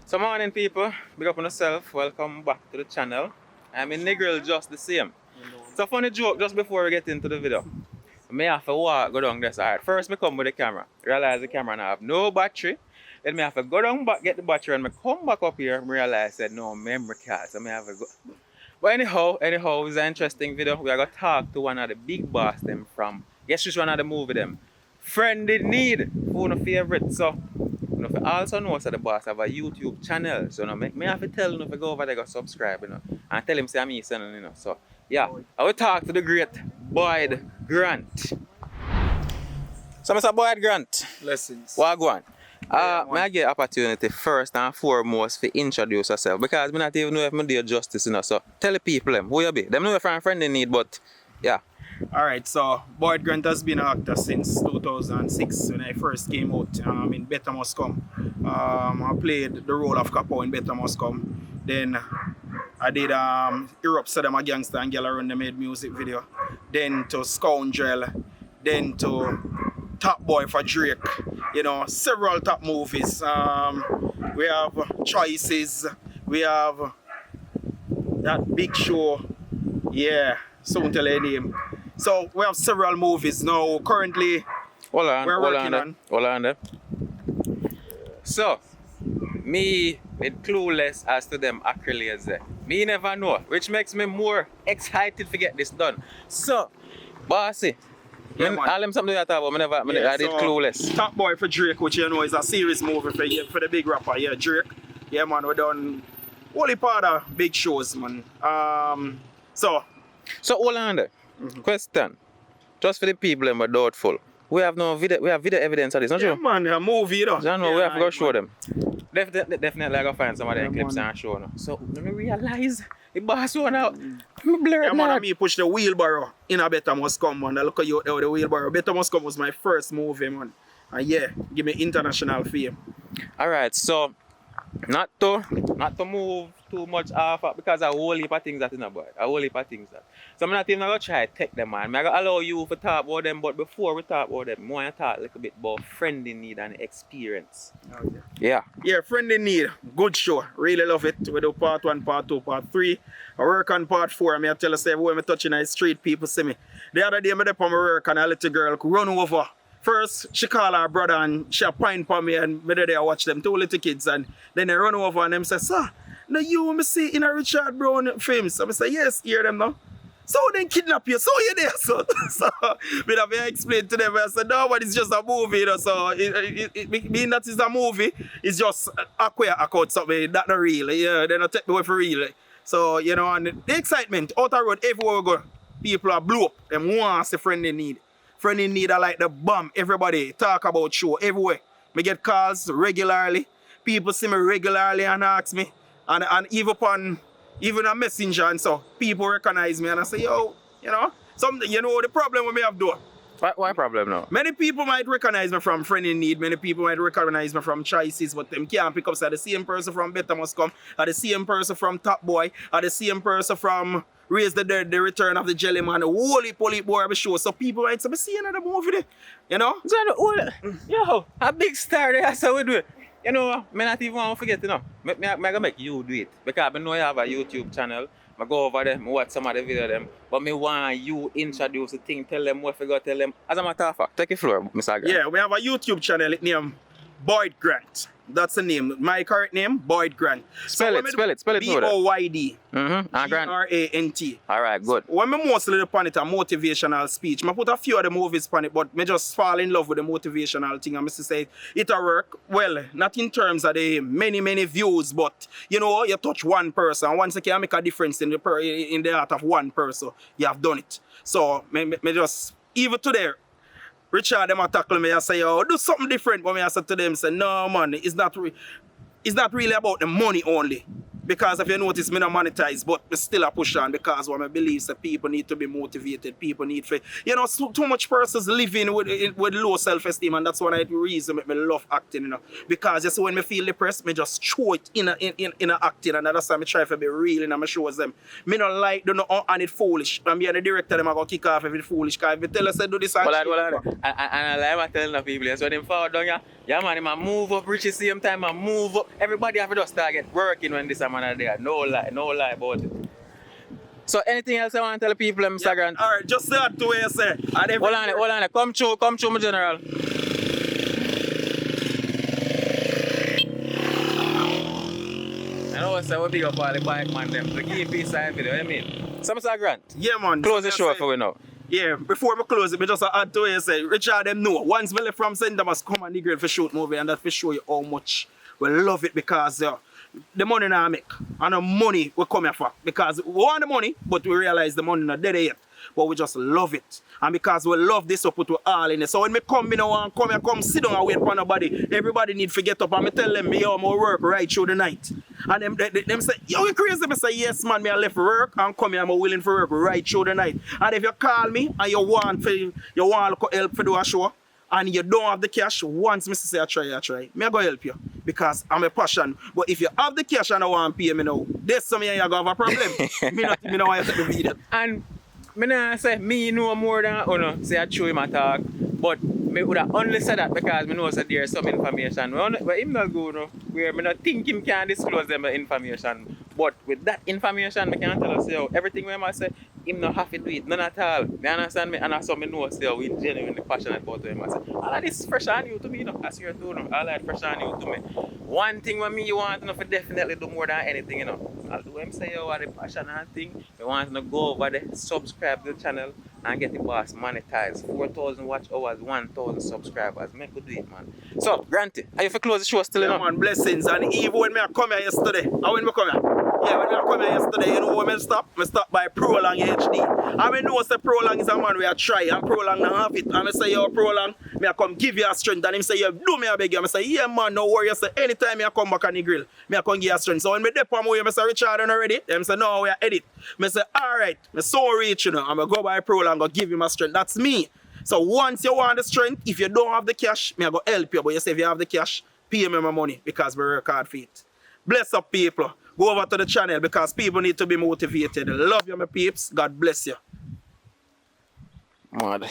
So morning people, big up on yourself, welcome back to the channel. I'm in Negril just the same. It's a funny joke just before we get into the video. I have to walk, go down this. Alright, first I come with the camera, realize the camera now have no battery. Then I have to go down back, get the battery, and I come back up here and realize that no memory card. So I have to go. But anyhow, it's an interesting video. We are going to talk to one of the big boss them from, guess which one of the movie them? Friend in Need, one of favorite. So, you know, also know that the boss have a YouTube channel. So, you know, me have to tell you to go over there go subscribe, you know, and tell him say I'm sending, you know. So, yeah, I will talk to the great Boyd Grant. So, Mr. Boyd Grant. Blessings. What go on? May I get opportunity first and foremost to introduce yourself because I not even know if I do justice, you know. So tell the people them who you be. Them know you're from Friend in Need, but yeah. Alright, so Boyd Grant has been an actor since 2006 when I first came out in Better Must Come. I played the role of Capo in Better Must Come. Then I did Europe said I'm a gangster and Girl Around the made music video. Then to Scoundrel. Then to Top Boy for Drake. You know, several top movies. We have Choices. We have that Big Show. Yeah, soon tell your name. So we have several movies now. Currently, we're working on. Hold on there. So, me with clueless as to them acrylates there. Me never know, which makes me more excited to get this done. So, bossy. Yeah, all them something that I talk about, I did clueless. Top Boy for Drake, which you know is a serious movie for the big rapper. Yeah, Drake. Yeah, man, we done only part of big shows, man. So hold on there. Question. Just for the people that are doubtful. We have video evidence of this, not yeah, true? man, a movie though. So yeah, we have to go man. show them. Definitely I gotta find some of them clips and show them. So let me realize the boss one out. I'm blurred Yeah, man, now. and me push the wheelbarrow in a Better Must Come, man. I look at you out the wheelbarrow. Better Must Come was my first movie, man. And yeah, give me international fame. Alright, so not to move too much off because a whole heap of things that in about. A whole heap of things that. So I'm not even gonna try to take them, man. I'm gonna allow you to talk about them, but before we talk about them, I want to talk a little bit about Friend in Need and experience. Okay. Yeah. Yeah, Friend in Need, good show. Really love it. We do part 1, part 2, part 3. I work on part 4. I tell you, say, when I touching the street, people see me. The other day, I did on my work and a little girl run over. First, she called her brother and she pine for me and me there I watch them, 2 little kids. And then they run over and them say, sir, no, you me see in a Richard Brown film. So I say, yes, hear them now. So then kidnap you, so you there, so but I explained to them, I said, no, but it's just a movie, you know, so being that it's a movie, it's just a queer account something, that's not real, yeah, they don't take me away for real. So, you know, and the excitement, out the road, everywhere we go, people are blew up, them want to see Friend in Need. Friend in Need are like the bomb, everybody talk about show, everywhere. Me get calls regularly, people see me regularly and ask me, and even a messenger and so people recognize me and I say, yo, you know, you know the problem with me have though. Why problem now? Many people might recognize me from Friend in Need, many people might recognize me from Choices, but them can't pick up say the same person from Better Must Come, or the same person from Top Boy, or the same person from Raise the Dead, The Return of the Jelly Man, the Holy Poly Boy of the show. So people might say, I see another movie there, you know? Yo, a big star there, so we do it. You know, I not even want to forget, you know. I'm going to make you do it. Because I know you have a YouTube channel. I go over there, I watch some of the video them. But I want you introduce the thing, tell them what you got to tell them. As a matter of fact, take it floor, Mr. Grant. Yeah, we have a YouTube channel, it named Boyd Grant. That's the name. My correct name, Boyd Grant. Spell it. B-O-Y-D. Grant. G-R-A-N-T. Alright, good. When I mostly upon it a motivational speech, I put a few of the movies upon it, but I just fall in love with the motivational thing. And I say, it'll work. Well, not in terms of the many views, but you know, you touch one person. Once you can make a difference in the heart of one person, you have done it. So, me just, even today, Richard, them tackle me and say, oh, do something different. But me I said to them, say, no, man, it's not really about the money only. Because if you notice, me not monetize, but me still a push on because what I believe is that people need to be motivated. People need to, too much persons living with low self-esteem, and that's one of the reasons me love acting, Because you see, when me feel depressed, me just throw it in a acting, and that's why I try to be real in my shows them. Me not like do not and it foolish. And being the director, them I go kick off if it foolish. Cause if you tell us to do this, and I'm telling the people, so them forward down here, yeah man, I move up rich the same time, I move up. Everybody have to just start get working when this man are there. No lie about it. So anything else I want to tell the people, Mr. Grant? Alright, just say that to what you say. Hold on, come through, my general. I know what's we big up all the bike man them to give peace and video, you mean? So Mr. Grant, yeah man. close the show for we now. Yeah, before we close it, me just add to what you say. Richard them know. Once we left from St. Thomas, come on Negril for shoot movie, and that for show you how much we love it because the money now I make and the money we come here for. Because we want the money, but we realize the money not there yet. But we just love it. And because we love this, we put all in it. So when me come, me no want come sit down and wait for nobody. Everybody need to get up and me tell them me I'm work right through the night. And them say, yo, you crazy? Me say, yes man, me I left work and come here, I'm willing for work right through the night. And if you call me and you want help for do a show, and you don't have the cash, once Mr. say I try, me I go help you. Because I'm a passion. But if you have the cash and I want to pay me now, there's something you're going to have a problem. me not want to take the video. And me not say me know more than say I show him a talk. But me would have only said that because me know that there's some information. But him not go where me not think him can disclose them the information. But with that information, me can tell us everything we must say, him not have to do it, none at all. Me understand me and also me know say we genuinely passionate about him. I say, all of this fresh and new to me, as you're doing, all that fresh and new to me. One thing when me want to definitely do more than anything, I'll do him say what the passion and thing. We want to go over there, subscribe to the channel and get the boss monetized. 4,000 watch hours, 1,000 subscribers. Make we do it, man. So, Granty, are you for close the show still? Yeah, man, blessings. And even when I come here yesterday, when I come here? Yeah, when I come here yesterday, you know when I stop? I stop by Prolong HD. And I know say Prolong is a man where I try and Prolong not have it. And I say, yo, Prolong, I come give you a strength. And him say, yo, do me a beg you. I say, yeah, man, no worry. I say, anytime I come back on the grill, I come give you a strength. So when I dip on my way, I say, Richard, done already? Them say, no, we are edit. I say, all right, I'm so rich, I'm going to go by Prolong and go give him a strength. That's me. So once you want the strength, if you don't have the cash, I go help you. But you say, if you have the cash, pay me my money because we work hard for it. Bless up, people. Go over to the channel because people need to be motivated. Love you, my peeps. God bless you. Mad.